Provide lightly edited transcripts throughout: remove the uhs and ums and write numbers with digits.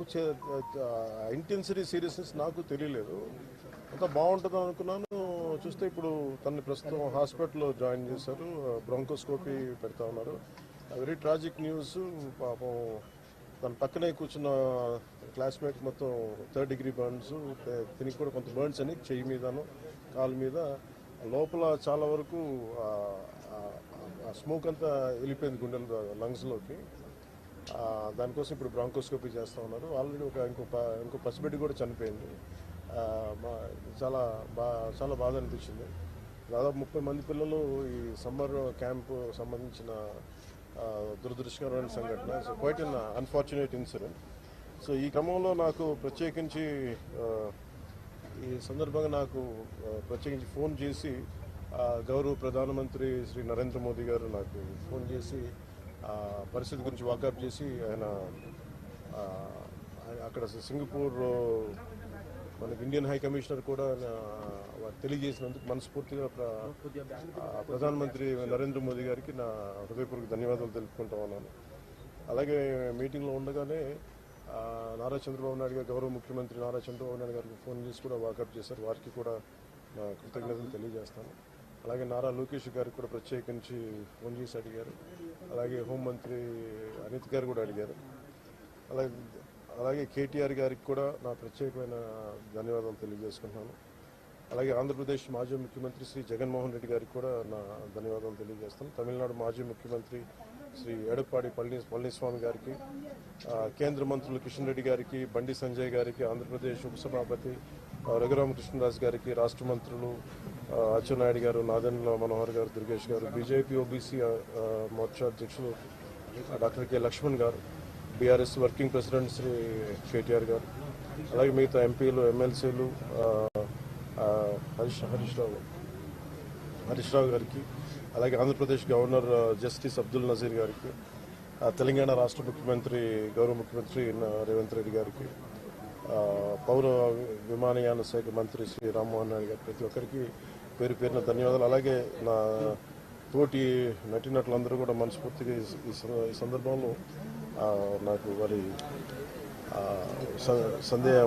నాకు intensity seriousness నాకు తెలియలేదు. అంతా బాగుంటుంది అనుకున్నాను. చూస్తే ఇప్పుడు తనని ప్రస్తుతం హాస్పిటల్లో జాయిన్ చేశారు. బ్రాంకోస్కోపీ పెడతా ఉన్నారు. Very tragic news. పాపం తన పక్కనే కూర్చున్న క్లాస్మేట్ మొత్తం 3rd degree బర్న్స్, దీనికి కూడా కొంత బర్న్స్ అని చెయ్యి మీదను కాలు మీద. లోపల చాలా వరకు స్మోక్ అంతా వెళ్ళిపోయింది గుండెల లంగ్స్లోకి. దానికోసం ఇప్పుడు బ్రాంకోస్కోపీ చేస్తూ ఉన్నారు. ఆల్రెడీ ఇంకో పసిబిడ్డ కూడా చనిపోయింది. చాలా బాధ అనిపించింది. దాదాపు 30 మంది పిల్లలు ఈ సమ్మర్ క్యాంపు సంబంధించిన దురదృష్టకరమైన సంఘటన. So quiet an unfortunate incident. So ఈ క్రమంలో నాకు ప్రత్యేకించి ఈ సందర్భంగా ప్రత్యేకించి ఫోన్ చేసి గౌరవ ప్రధానమంత్రి శ్రీ నరేంద్ర మోదీ గారు నాకు ఫోన్ చేసి పరిస్థితి గురించి వాకప్ చేసి ఆయన అక్కడ సింగపూర్ మనకి ఇండియన్ హై కమిషనర్ కూడా తెలియజేసినందుకు మనస్ఫూర్తిగా ప్రధానమంత్రి నరేంద్ర మోదీ గారికి నా హృదయపూర్వక ధన్యవాదాలు తెలుపుకుంటా ఉన్నాను. అలాగే మీటింగ్లో ఉండగానే నారా చంద్రబాబు నాయుడు గారు, గౌరవ ముఖ్యమంత్రి నారా చంద్రబాబు నాయుడు గారికి ఫోన్ చేసి కూడా వాకప్ చేశారు. వారికి కూడా నా కృతజ్ఞతలు తెలియజేస్తాను. అలాగే నారా లోకేష్ గారికి కూడా ప్రత్యేకించి ఫోన్ చేసి అడిగారు. అలాగే హోంమంత్రి అనిత్ గారు కూడా అడిగారు. అలాగే కేటీఆర్ గారికి కూడా నా ప్రత్యేకమైన ధన్యవాదాలు తెలియజేసుకుంటున్నాను. అలాగే ఆంధ్రప్రదేశ్ మాజీ ముఖ్యమంత్రి శ్రీ జగన్మోహన్ రెడ్డి గారికి కూడా నా ధన్యవాదాలు తెలియజేస్తాను. తమిళనాడు మాజీ ముఖ్యమంత్రి శ్రీ ఎడప్పాడి పళనిస్వామి గారికి, కేంద్ర మంత్రులు కిషన్ రెడ్డి గారికి, బండి సంజయ్ గారికి, ఆంధ్రప్రదేశ్ ఉపసభాపతి రఘురామకృష్ణదాస్ గారికి, రాష్ట్ర మంత్రులు అచ్చెన్నాయుడు గారు, నాదెండ్ల మనోహర్ గారు, దుర్గేష్ గారు, బీజేపీ ఓబీసీ మోర్చా అధ్యక్షులు డాక్టర్ కె లక్ష్మణ్ గారు, BRS working president Shri KTR గారు, అలాగే మిగతా ఎంపీలు, ఎమ్మెల్సీలు హరీష్ రావు గారికి, అలాగే ఆంధ్రప్రదేశ్ గవర్నర్ జస్టిస్ అబ్దుల్ నజీర్ గారికి, తెలంగాణ రాష్ట్ర ముఖ్యమంత్రి గౌరవ ముఖ్యమంత్రి రేవంత్ రెడ్డి గారికి, పౌర విమానయాన శాఖ మంత్రి శ్రీ రామ్మోహన్ నాయుడు గారికి, ప్రతి ఒక్కరికి పేరు పేరున ధన్యవాదాలు. అలాగే నా తోటి నటీనటులందరూ కూడా మనస్ఫూర్తిగా ఈ సందర్భంలో నాకు వారి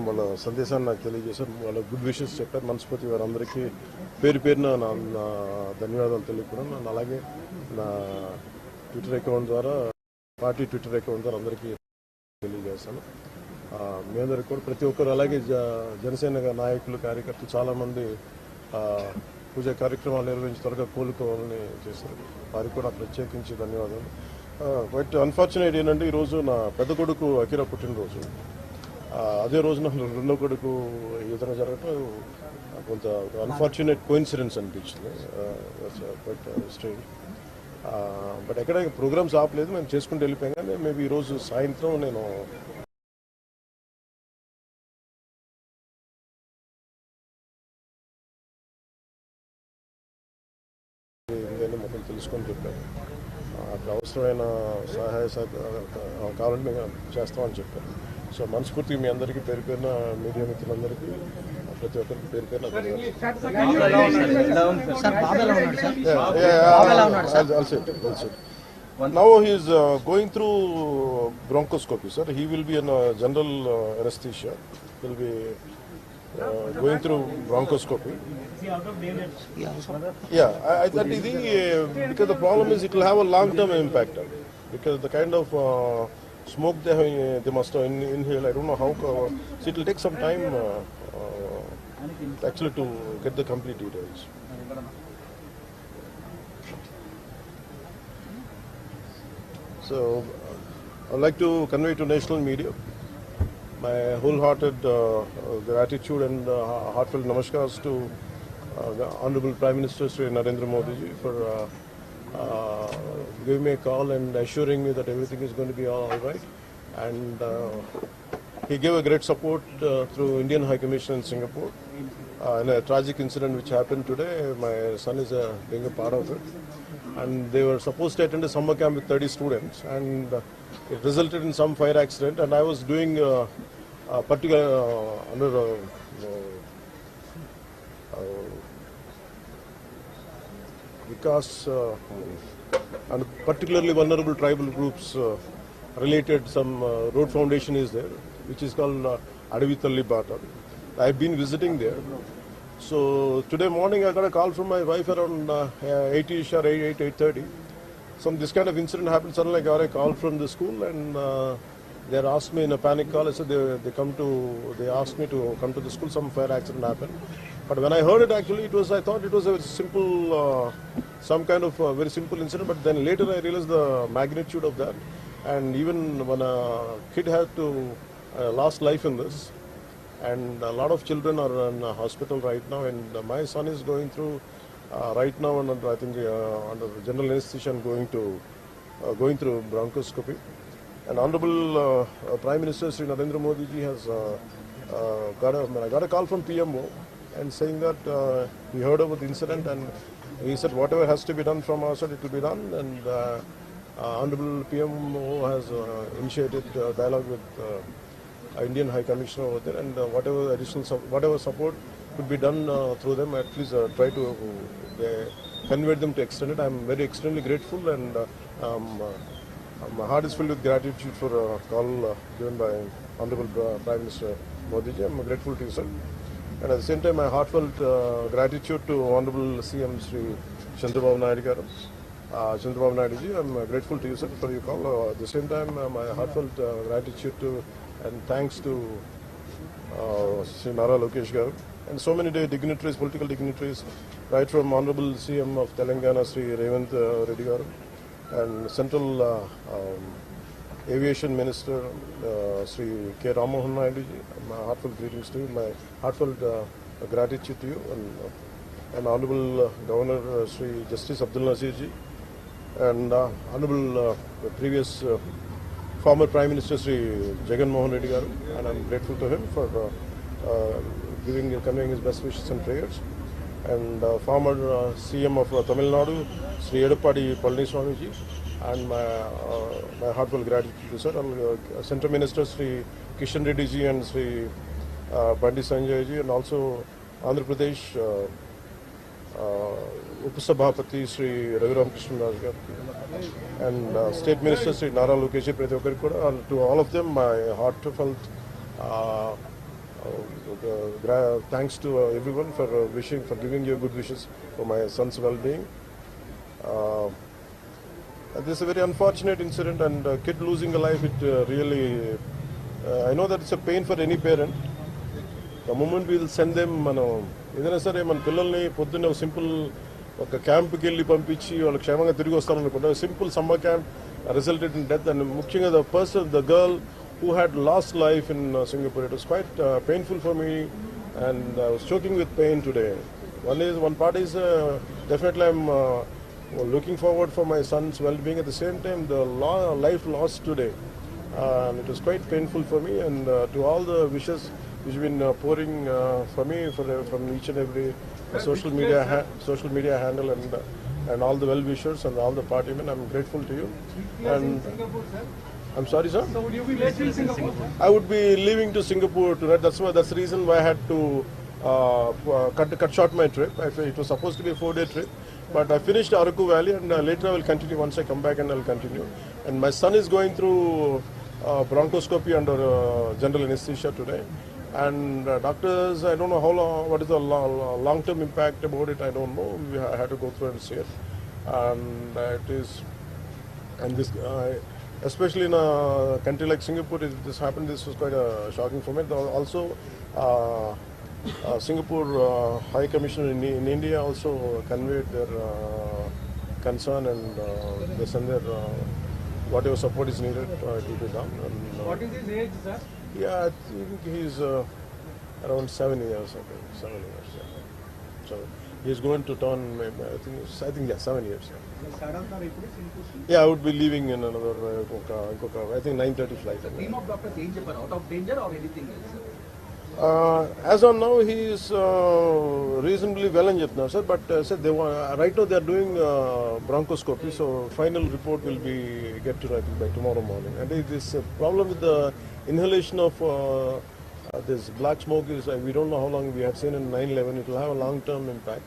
వాళ్ళ సందేశాన్ని నాకు తెలియజేశారు. వాళ్ళ గుడ్ విషెస్ చెప్పారు. మనస్ఫూర్తి వారందరికీ పేరు పేరున నా ధన్యవాదాలు తెలియకున్నాను. అలాగే నా ట్విట్టర్ అకౌంట్ ద్వారా, పార్టీ ట్విట్టర్ అకౌంట్ ద్వారా అందరికీ తెలియజేశాను. మీ అందరికీ కూడా ప్రతి ఒక్కరు, అలాగే జనసేన నాయకులు, కార్యకర్తలు చాలామంది పూజా కార్యక్రమాలు నిర్వహించి త్వరగా కోలుకోవాలని చేశారు. వారికి కూడా ప్రత్యేకించి ధన్యవాదాలు. బట్ అన్ఫార్చునేట్ ఏంటంటే ఈరోజు నా పెద్ద కొడుకు అకిరా పుట్టినరోజు. అదే రోజు నా రెండో కొడుకు ఈ విధంగా జరగటం కొంత అన్ఫార్చునేట్ కోఇన్సిడెన్స్ అనిపించింది. But strange. బట్ ఎక్కడ ప్రోగ్రామ్స్ ఆపలేదు, మేము చేసుకుంటూ వెళ్ళిపోయాం. కానీ మేబీ ఈరోజు సాయంత్రం నేను మొత్తం తెలుసుకొని చెప్పాను. అక్కడ అవసరమైన సహాయ కావాలంటే మేము చేస్తామని చెప్పాను. సో మనస్ఫూర్తిగా మీ అందరికీ పేరు పేరున, మీడియా మిత్రులందరికీ ప్రతి ఒక్కరికి పేరు పేరున Now he is going through bronchoscopy, sir. He will be in general anesthesia. He will be going through bronchoscopy. Yeah, that is because the problem is it will have a long-term impact. Because the kind of smoke they must have inhaled, I don't know how. So it will take some time actually to get the complete details. So I'd like to convey to national media my wholehearted gratitude and heartfelt namaskars to the Honorable Prime Minister Sri Narendra Modi ji for giving me a call and assuring me that everything is going to be all right. And he gave a great support through Indian High Commission in Singapore. In a tragic incident which happened today, my son is being a part of it. And they were supposed to attend a summer camp with 30 students, and it resulted in some fire accident. And I was doing a particular under Vikas and particularly vulnerable tribal groups related. Some road foundation is there. which is called Adavitalli Bata. I've been visiting there. So today morning I got a call from my wife around 8ish or 8:30. This kind of incident happened. Suddenly I got a call from the school, and they asked me in a panic call. I said they asked me to come to the school. Some fire accident happened. But when I heard it, actually, I thought it was a very simple, some kind of very simple incident. But then later I realized the magnitude of that. And even when a kid had to lost life in this, and a lot of children are in hospital right now, and my son is going through right now, and I think under general anesthesia, and going through bronchoscopy. And Honorable Prime Minister Sri Narendra Modi ji has I got a call from PMO and saying that he heard about the incident, and he said whatever has to be done from our side, it will be done. And Honorable PMO has initiated dialogue with Indian High Commissioner over there, and whatever additional whatever support could be done through them, at least try to convert them to extend it. I'm very extremely grateful, and my heart is filled with gratitude for a call given by Honorable Prime Minister Modi ji. I'm grateful to you, sir. And at the same time, my heartfelt gratitude to Honorable CM Sri Chandrababu Naidu garu. Chandrababu Naidu ji, I'm grateful to you, sir, for your call. At the same time, my heartfelt gratitude to and thanks to Sri Nara Lokesh garu and so many dignitaries, political dignitaries, right from Honorable CM of Telangana, Sri Revant Reddy garu, and Central Aviation Minister Sri K. Ramohan Naidu ji. My heartfelt greetings to you, my heartfelt gratitude to you, and Honorable Governor Sri Justice Abdul Nasir ji, and Honorable previous former Prime Minister Sri Jagan Mohan Reddy garu, and I'm grateful to him for conveying his best wishes and prayers. And former CM of Tamil Nadu, Sri Edappadi Palaniswamy ji, and my heartfelt gratitude to sir. Central Minister Sri Kishan Reddy ji and Sri Bandi Sanjay ji, and also Andhra Pradesh Upasabhapati Sri Raviram Krishna Raj garu, and State Minister Sri Nara Lokesh ji, and to all of them my heartfelt thanks to everyone for giving you good wishes for my son's well-being. This is a very unfortunate incident, and a kid losing a life, it really, I know that it's a pain for any parent. The moment we will send them, ఏదైనా సరే మన పిల్లల్ని పొద్దున్న simple ఒక క్యాంప్కి వెళ్ళి పంపించి వాళ్ళు క్షేమంగా తిరిగి వస్తారనుకుంటే simple summer camp resulted in death. And ముఖ్యంగా the girl who had lost life in Singapore. It was quite painful for me, and I was choking with pain today. One part is definitely I'm looking forward for my son's well-being. At the same time, the life lost today, and it was quite painful for me. And to all the wishes which have been pouring for me from each and every social media handle, and all the well-wishers and all the partymen, I'm grateful to you. And I'm sorry, sir? So would you be based in Singapore? I would be leaving to Singapore tonight. That's the reason why I had to cut short my trip. It was supposed to be a 4-day trip, but I finished Araku Valley, and later I will continue. Once I come back, and I will continue. And my son is going through bronchoscopy under general anesthesia today. And doctors, I don't know what is the long-term impact about it. I don't know. I had to go through and see it. And it is, and this. Especially in a country like Singapore, this happened. This was quite shocking for me. Also, Singapore High Commissioner in India also conveyed their concern, and they send their whatever support is needed to be done. And, what is his age, sir? Yeah, I think he's around 7 years. I think 7 years. Yeah. So he's going to turn. I think 7 years. Yeah. Yeah, I would be leaving in another, I think 9:30 flight. Team of doctors out of danger or anything else? As on now, he is reasonably well in now, sir. But said right now they are doing bronchoscopy, so final report will be get to by tomorrow morning. And this problem with the inhalation of this black smoke is we don't know how long. We have seen in 9/11. It will have a long-term impact.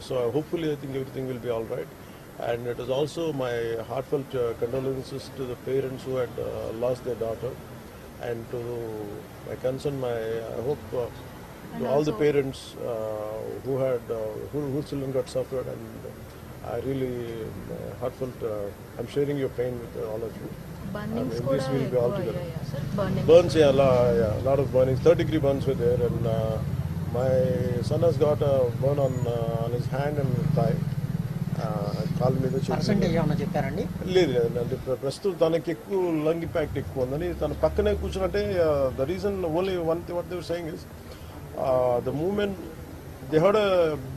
So hopefully, I think everything will be all right. And it is also my heartfelt condolences to the parents who had lost their daughter. and to my concern, I hope to all the parents who had whose children got suffered, and I really heartfelt. I'm sharing your pain with all of you. Burnings this కూడా will be all ఎక్కువ together. అయ్యాయా sir? Burning Burns, yeah, lot of burnings. 3rd-degree burns were there, and my son has got a burn on his hand and thigh. కాలు మీద percentage ఏమన్నా చెప్పారండి? లేదు అంటే ప్రస్తుతం తనకి ఎక్కువ లంగ్ ఇంపాక్ట్ ఎక్కువ ఉందని తన పక్కనే కూర్చున్నట్టే the reason only one what they were saying is the moment they heard a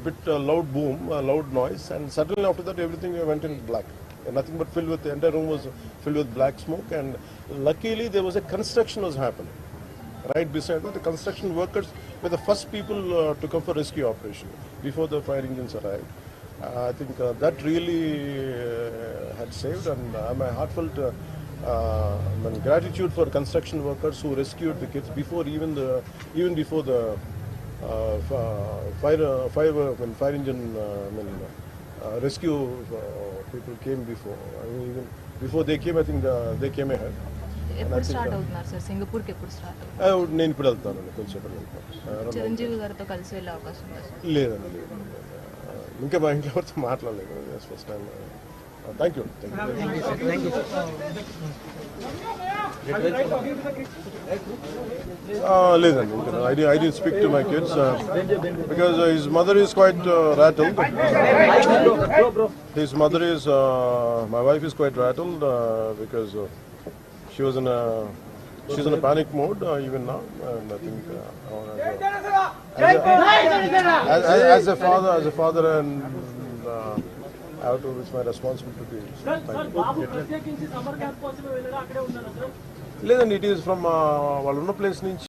bit loud boom loud noise and suddenly after that everything went in black nothing but filled with the entire room was filled with black smoke, and luckily there was a construction was happening right beside that. The construction workers were the first people to come for rescue operation before the fire engines arrived. I think that really had saved, and my heartfelt gratitude for construction workers who rescued the kids before even before the fire engine rescue people came before. I mean, even before they came, I think they came ahead. ఎప్పుడు start అవుతున్నారు sir? సింగపూర్కి ఎప్పుడు start అవుతుంది? నేను ఇప్పుడు వెళ్తాను, కొంచెం వెళ్తాను. చిరంజీవి గారితో కలిసి వెళ్ళే అవకాశం ఉందా సార్? లేదండి, ఇంకా మా ఇంట్లో ఎవరితో మాట్లాడలేదు. First time. Thank you. లేదండి, ఇంకా I didn't speak to my kids because his mother is quite rattled. His mother is, my wife is quite rattled because she's in a panic mode even now, and I think as a father, and I have to, it's my responsibility. లేదండి, it is from వాళ్ళు ఉన్న place నుంచి